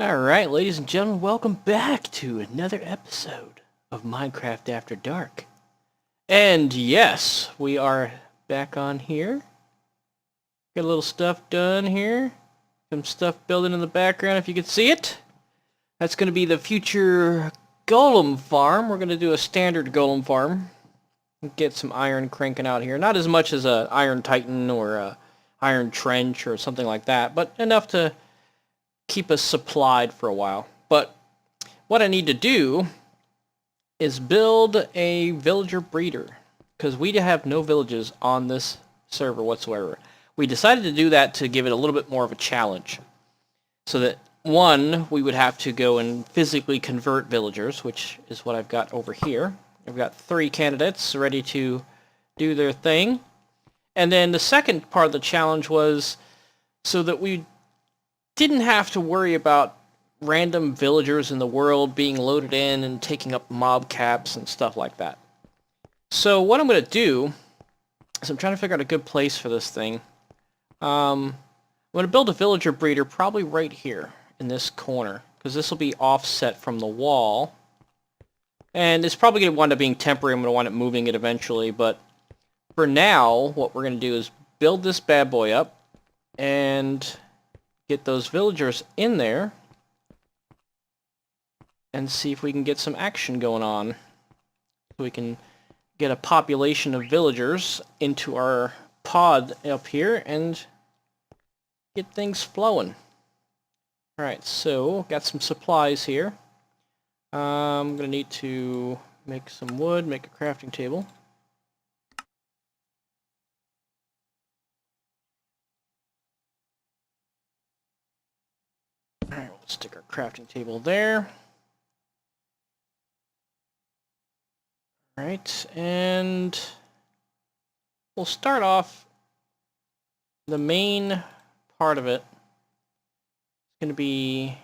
Alright, ladies and gentlemen, welcome back to another episode of Minecraft After Dark. And yes, we are back on here. Got a little stuff done here. Some stuff building in the background if you can see it. That's going to be the future golem farm. We're going to do a standard golem farm. Get some iron cranking out here. Not as much as a Iron Titan or a Iron Trench or something like that, but enough to keep us supplied for a while. But what I need to do is build a villager breeder, because we have no villages on this server whatsoever. We decided to do that to give it a little bit more of a challenge, so that one, we would have to go and physically convert villagers, which is what I've got over here. I've got 3 candidates ready to do their thing. And then the second part of the challenge was so that we didn't have to worry about random villagers in the world being loaded in and taking up mob caps and stuff like that. So what I'm going to do is I'm trying to figure out a good place for this thing. I'm going to build a villager breeder probably right here in this corner, because this will be offset from the wall. And it's probably going to wind up being temporary. I'm going to wind up moving it eventually, but for now, what we're going to do is build this bad boy up and get those villagers in there and see if we can get some action going on. So we can get a population of villagers into our pod up here and get things flowing. Alright, so got some supplies here. I'm going to need to make some wood, make a crafting table. Alright, we'll stick our crafting table there. Alright, and we'll start off the main part of it. It's going to be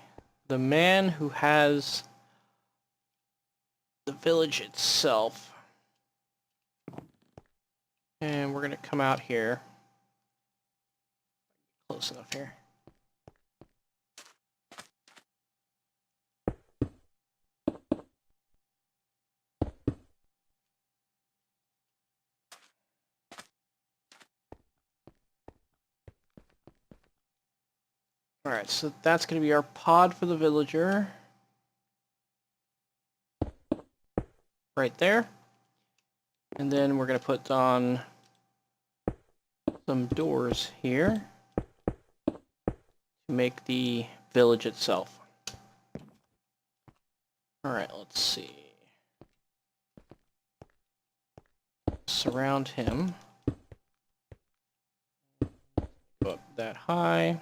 the man who has the village itself. And we're going to come out here. Close enough here. Alright, so that's going to be our pod for the villager. Right there. And then we're going to put on some doors here to make the village itself. Alright, let's see. Surround him. Go up that high.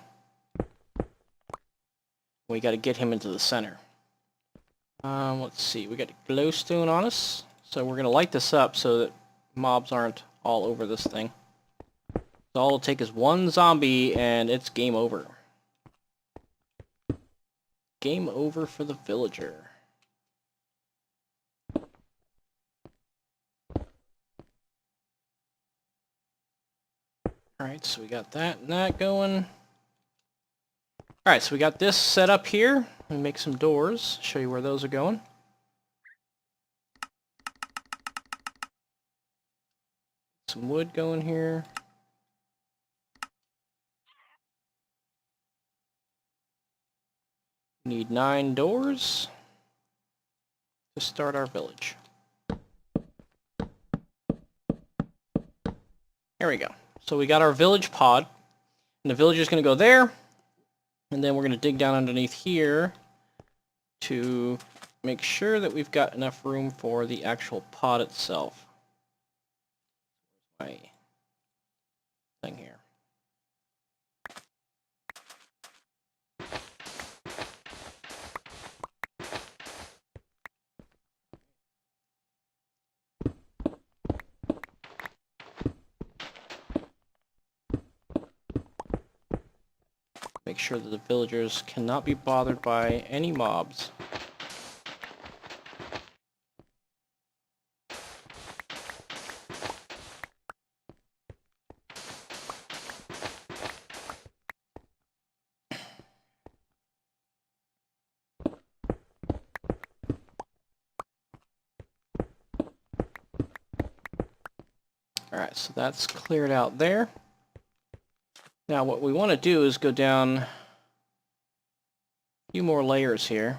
We got to get him into the center. Let's see, we got glowstone on us, so we're going to light this up so that mobs aren't all over this thing. So all it'll take is one zombie and it's game over. Game over for the villager. Alright, so we got that and that going. Alright, so we got this set up here. Let me make some doors, show you where those are going. Some wood going here. Need 9 doors to start our village. There we go. So we got our village pod, and the villager's going to go there. And then we're going to dig down underneath here to make sure that we've got enough room for the actual pod itself. My thing here. Make sure that the villagers cannot be bothered by any mobs. Alright, so that's cleared out there. Now what we want to do is go down a few more layers here.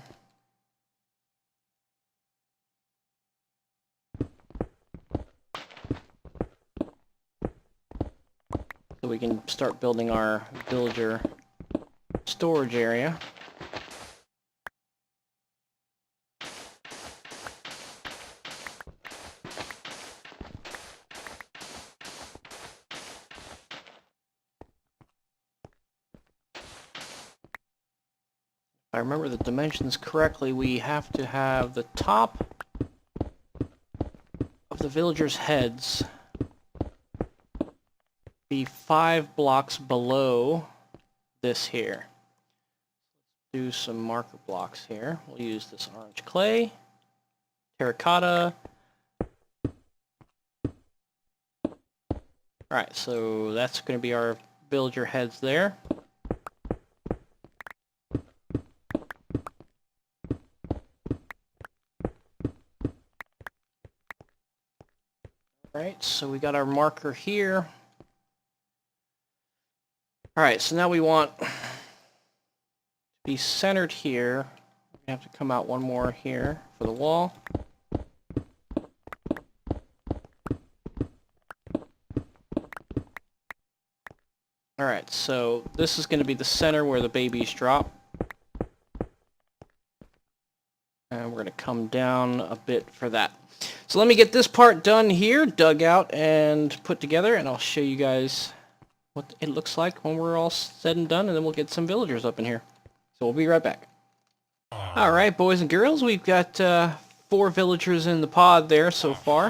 So we can start building our villager storage area. If I remember the dimensions correctly, we have to have the top of the villagers' heads be 5 blocks below this here. Do some marker blocks here. We'll use this orange clay, terracotta. Alright, so that's going to be our villager heads there. Alright, so we got our marker here. Alright, so now we want to be centered here. We have to come out one more here for the wall. Alright, so this is going to be the center where the babies drop. And we're going to come down a bit for that. So let me get this part done here, dug out and put together, and I'll show you guys what it looks like when we're all said and done, and then we'll get some villagers up in here. So we'll be right back. Alright, boys and girls, we've got 4 villagers in the pod there so far.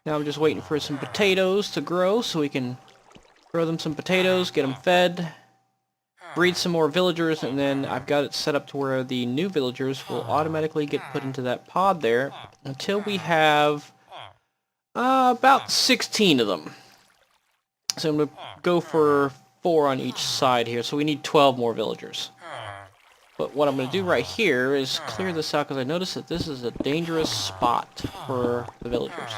Now I'm just waiting for some potatoes to grow so we can grow them some potatoes, get them fed, breed some more villagers, and then I've got it set up to where the new villagers will automatically get put into that pod there until we have about 16 of them. So I'm going to go for 4 on each side here, so we need 12 more villagers. But what I'm going to do right here is clear this out because I noticed that this is a dangerous spot for the villagers.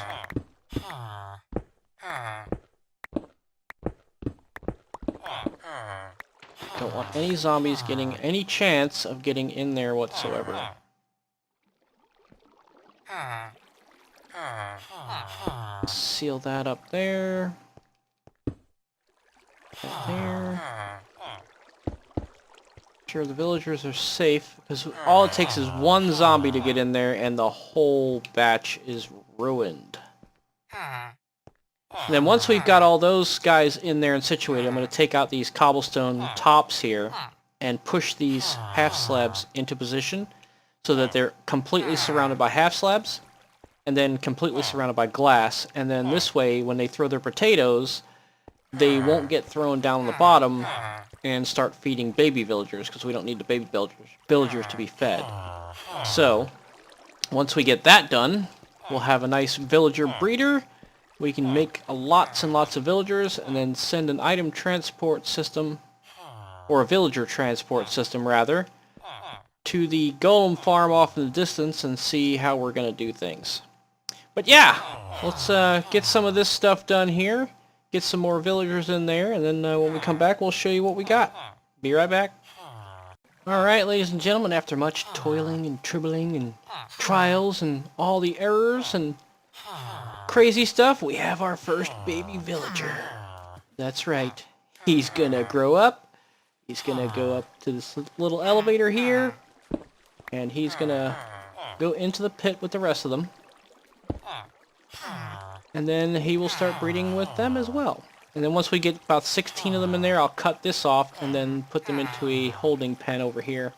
Don't want any zombies getting any chance of getting in there whatsoever. Seal that up there. Right there. Sure the villagers are safe, because all it takes is one zombie to get in there and the whole batch is ruined. And then once we've got all those guys in there and situated, I'm going to take out these cobblestone tops here and push these half slabs into position so that they're completely surrounded by half slabs and then completely surrounded by glass. And then this way, when they throw their potatoes, they won't get thrown down on the bottom and start feeding baby villagers, because we don't need the baby villagers to be fed. So, once we get that done, we'll have a nice villager breeder. We can make lots and lots of villagers, and then send an item transport system, or a villager transport system rather, to the golem farm off in the distance and see how we're going to do things. But yeah, let's get some of this stuff done here. Get some more villagers in there, and then when we come back, we'll show you what we got. Be right back. Alright, ladies and gentlemen, after much toiling and troubling and trials and all the errors and crazy stuff, we have our first baby villager. That's right. He's gonna grow up. He's gonna go up to this little elevator here, and he's gonna go into the pit with the rest of them. And then he will start breeding with them as well. And then once we get about 16 of them in there, I'll cut this off and then put them into a holding pen over here,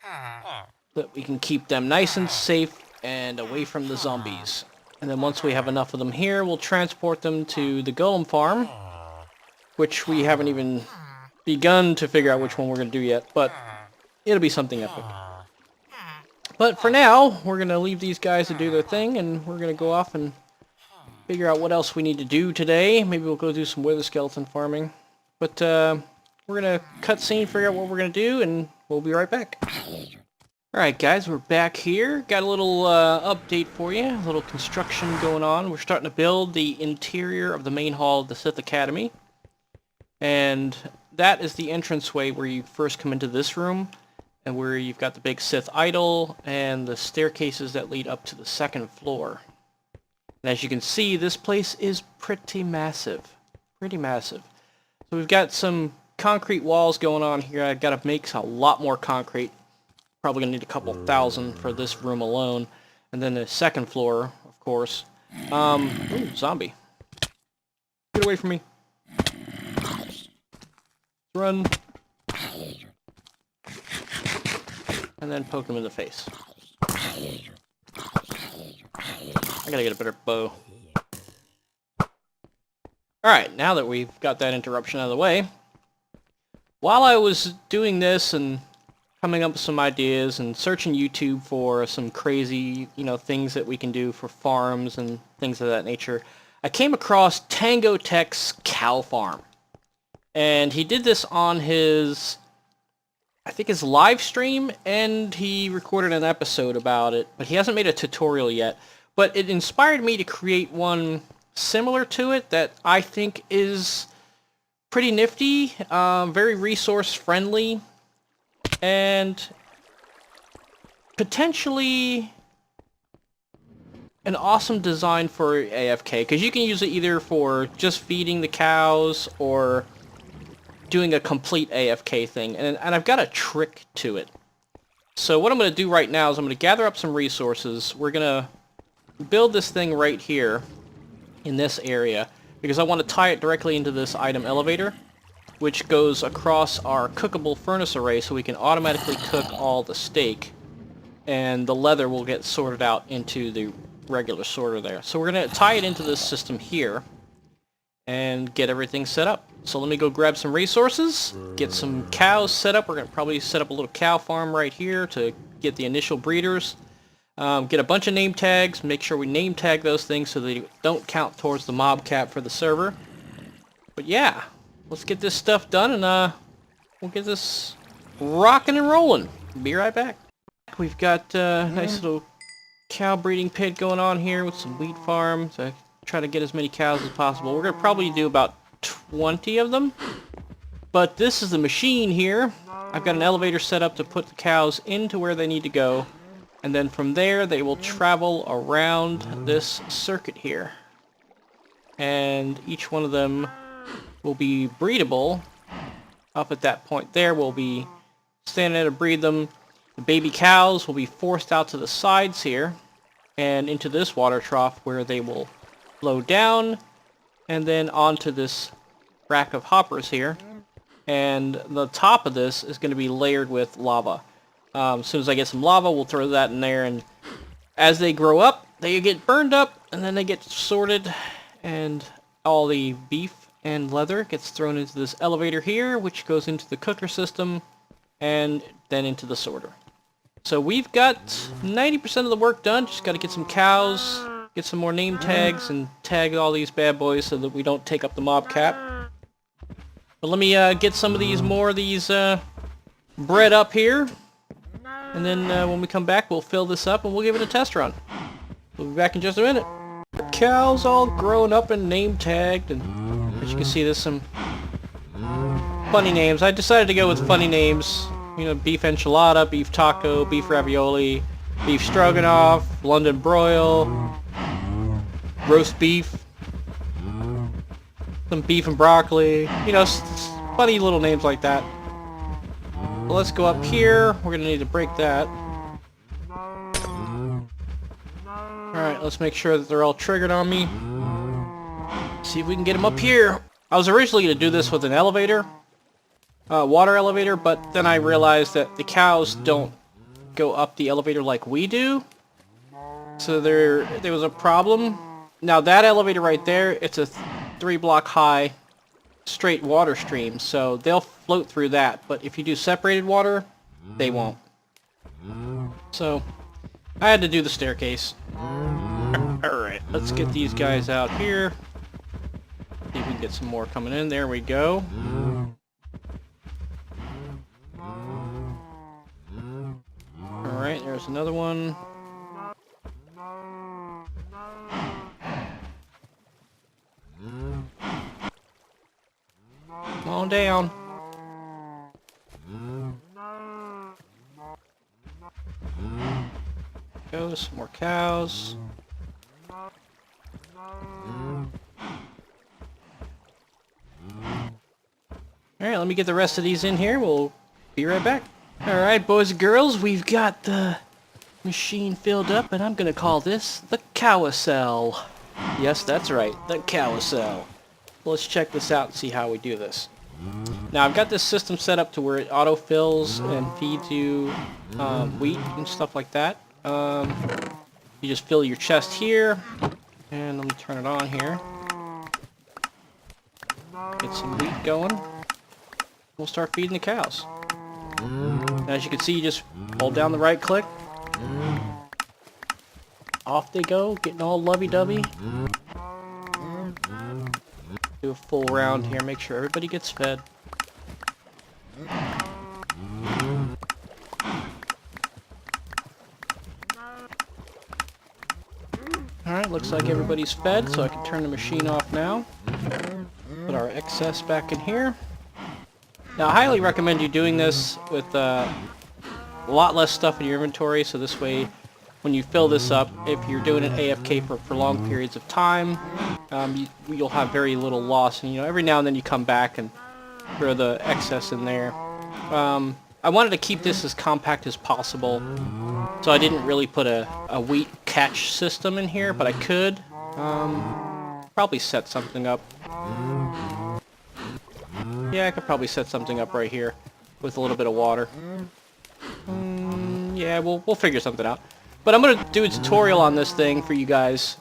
so that we can keep them nice and safe and away from the zombies. And then once we have enough of them here, we'll transport them to the golem farm, which we haven't even begun to figure out which one we're going to do yet, but it'll be something epic. But for now, we're going to leave these guys to do their thing, and we're going to go off and figure out what else we need to do today. Maybe we'll go do some wither skeleton farming. But we're going to cut scene, figure out what we're going to do, and we'll be right back. Alright guys, we're back here. Got a little update for you. A little construction going on. We're starting to build the interior of the main hall of the Sith Academy. And that is the entranceway where you first come into this room, and where you've got the big Sith idol and the staircases that lead up to the second floor. And as you can see, this place is pretty massive. Pretty massive. So we've got some concrete walls going on here. I've got to make a lot more concrete. Probably going to need a couple thousand for this room alone. And then the second floor, of course. Ooh, zombie. Get away from me. Run. And then poke him in the face. I gotta get a better bow. Alright, now that we've got that interruption out of the way, while I was doing this and coming up with some ideas and searching YouTube for some crazy, things that we can do for farms and things of that nature, I came across Tango Tech's cow farm. And he did this on his, I think his live stream, and he recorded an episode about it, but he hasn't made a tutorial yet. But it inspired me to create one similar to it that I think is pretty nifty, very resource friendly, and potentially an awesome design for AFK, because you can use it either for just feeding the cows or doing a complete AFK thing, and I've got a trick to it. So what I'm going to do right now is I'm going to gather up some resources. We're going to build this thing right here in this area, because I want to tie it directly into this item elevator, which goes across our cookable furnace array, so we can automatically cook all the steak, and the leather will get sorted out into the regular sorter there. So we're going to tie it into this system here and get everything set up. So let me go grab some resources, get some cows set up. We're going to probably set up a little cow farm right here to get the initial breeders. Get a bunch of name tags, make sure we name tag those things so they don't count towards the mob cap for the server. But yeah, let's get this stuff done, and we'll get this rocking and rolling. Be right back. We've got a nice little cow breeding pit going on here with some wheat farm to try to get as many cows as possible. We're going to probably do about 20 of them. But this is the machine here. I've got an elevator set up to put the cows into where they need to go. And then from there, they will travel around this circuit here. And each one of them will be breedable. Up at that point there, we'll be standing there to breed them. The baby cows will be forced out to the sides here and into this water trough, where they will flow down and then onto this rack of hoppers here. And the top of this is going to be layered with lava. As soon as I get some lava, we'll throw that in there, and as they grow up, they get burned up, and then they get sorted, and all the beef and leather gets thrown into this elevator here, which goes into the cooker system, and then into the sorter. So we've got 90% of the work done. Just got to get some cows, get some more name tags, and tag all these bad boys so that we don't take up the mob cap. But let me get some of these bread up here. And then when we come back, we'll fill this up and we'll give it a test run. We'll be back in just a minute. The cows all grown up and name tagged, and as you can see, there's some funny names. I decided to go with funny names. Beef enchilada, beef taco, beef ravioli, beef stroganoff, London broil, roast beef, some beef and broccoli. Funny little names like that. Well, let's go up here. We're going to need to break that. Alright, let's make sure that they're all triggered on me. See if we can get them up here. I was originally going to do this with an elevator. Water elevator, but then I realized that the cows don't go up the elevator like we do. So there was a problem. Now that elevator right there, it's a 3-block high straight water stream, so they'll float through that, but if you do separated water, they won't. So I had to do the staircase. Alright, let's get these guys out here. See if we can get some more coming in. There we go. Alright, there's another one. Come on down. Go, some more cows. Alright, let me get the rest of these in here. We'll be right back. Alright, boys and girls, we've got the machine filled up, and I'm gonna call this the carousel. Yes, that's right, the carousel. Let's check this out and see how we do this. Now, I've got this system set up to where it autofills and feeds you wheat and stuff like that. You just fill your chest here, and let me turn it on here. Get some wheat going. We'll start feeding the cows. As you can see, you just hold down the right click. Off they go, getting all lovey-dovey. Do a full round here, make sure everybody gets fed. Alright, looks like everybody's fed, so I can turn the machine off now. Put our excess back in here. Now, I highly recommend you doing this with a lot less stuff in your inventory, so this way, when you fill this up, if you're doing an AFK for prolonged periods of time, you'll have very little loss, and every now and then you come back and throw the excess in there. I wanted to keep this as compact as possible, so I didn't really put a wheat catch system in here, but I could probably set something up. Yeah, I could probably set something up right here with a little bit of water. Yeah, we'll figure something out. But I'm going to do a tutorial on this thing for you guys.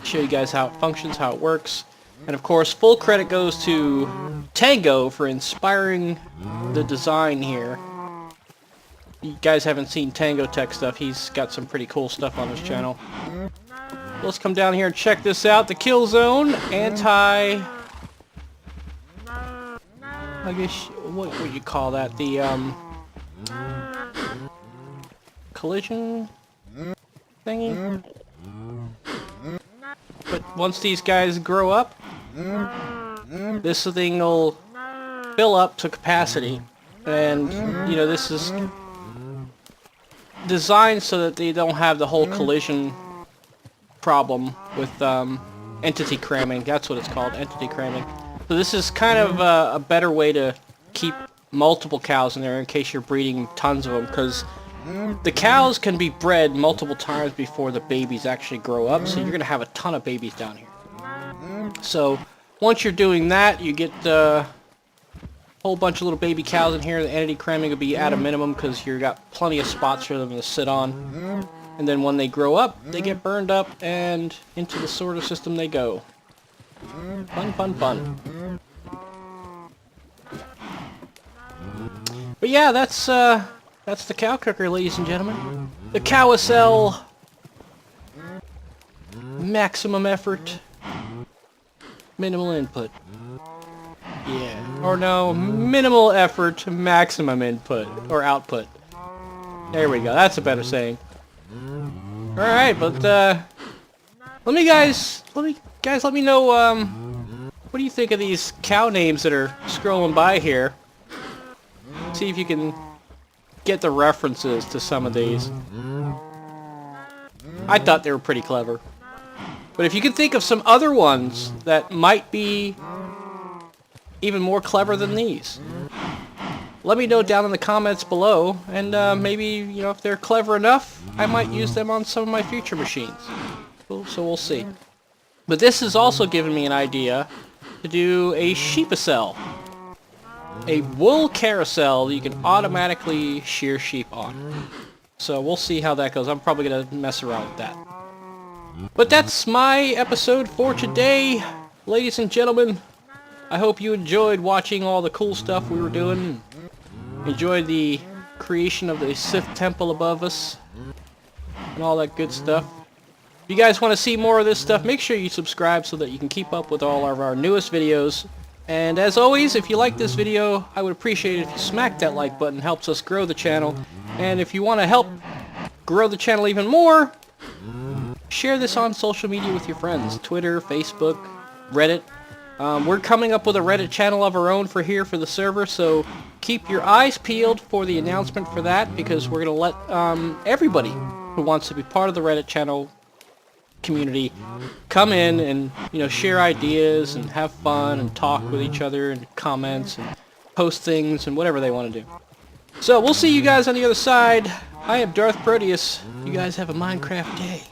Show you guys how it functions, how it works. And of course, full credit goes to Tango for inspiring the design here. You guys haven't seen Tango Tech stuff. He's got some pretty cool stuff on his channel. Let's come down here and check this out. The kill zone, I guess, what would you call that? The, collision thingy? But once these guys grow up, this thing will fill up to capacity. And, this is designed so that they don't have the whole collision problem with, entity cramming. That's what it's called, entity cramming. So this is kind of a better way to keep multiple cows in there in case you're breeding tons of them, because the cows can be bred multiple times before the babies actually grow up, so you're going to have a ton of babies down here. So once you're doing that, you get a whole bunch of little baby cows in here. The entity cramming will be at a minimum because you've got plenty of spots for them to sit on. And then when they grow up, they get burned up and into the sorter system they go. Fun, fun, fun. But yeah, that's the cow cooker, ladies and gentlemen. The carousel. Maximum effort. Minimal input. Yeah. Or no, minimal effort, maximum input. Or output. There we go, that's a better saying. Alright, but let me know, what do you think of these cow names that are scrolling by here? See if you can get the references to some of these. I thought they were pretty clever. But if you can think of some other ones that might be even more clever than these, let me know down in the comments below, and maybe, if they're clever enough, I might use them on some of my future machines. So we'll see. But this has also given me an idea to do a sheepacel. A wool carousel that you can automatically shear sheep on. So we'll see how that goes. I'm probably going to mess around with that. But that's my episode for today, ladies and gentlemen. I hope you enjoyed watching all the cool stuff we were doing. Enjoyed the creation of the Sith temple above us. And all that good stuff. If you guys want to see more of this stuff, make sure you subscribe so that you can keep up with all of our newest videos. And as always, if you like this video, I would appreciate it if you smack that like button. It helps us grow the channel. And if you want to help grow the channel even more, share this on social media with your friends. Twitter, Facebook, Reddit. We're coming up with a Reddit channel of our own for the server, so keep your eyes peeled for the announcement for that, because we're going to let everybody who wants to be part of the Reddit channel community come in and, you know, share ideas and have fun and talk with each other and comments and post things and whatever they want to do. So we'll see you guys on the other side. I am DarthProtius. You guys have a Minecraft day.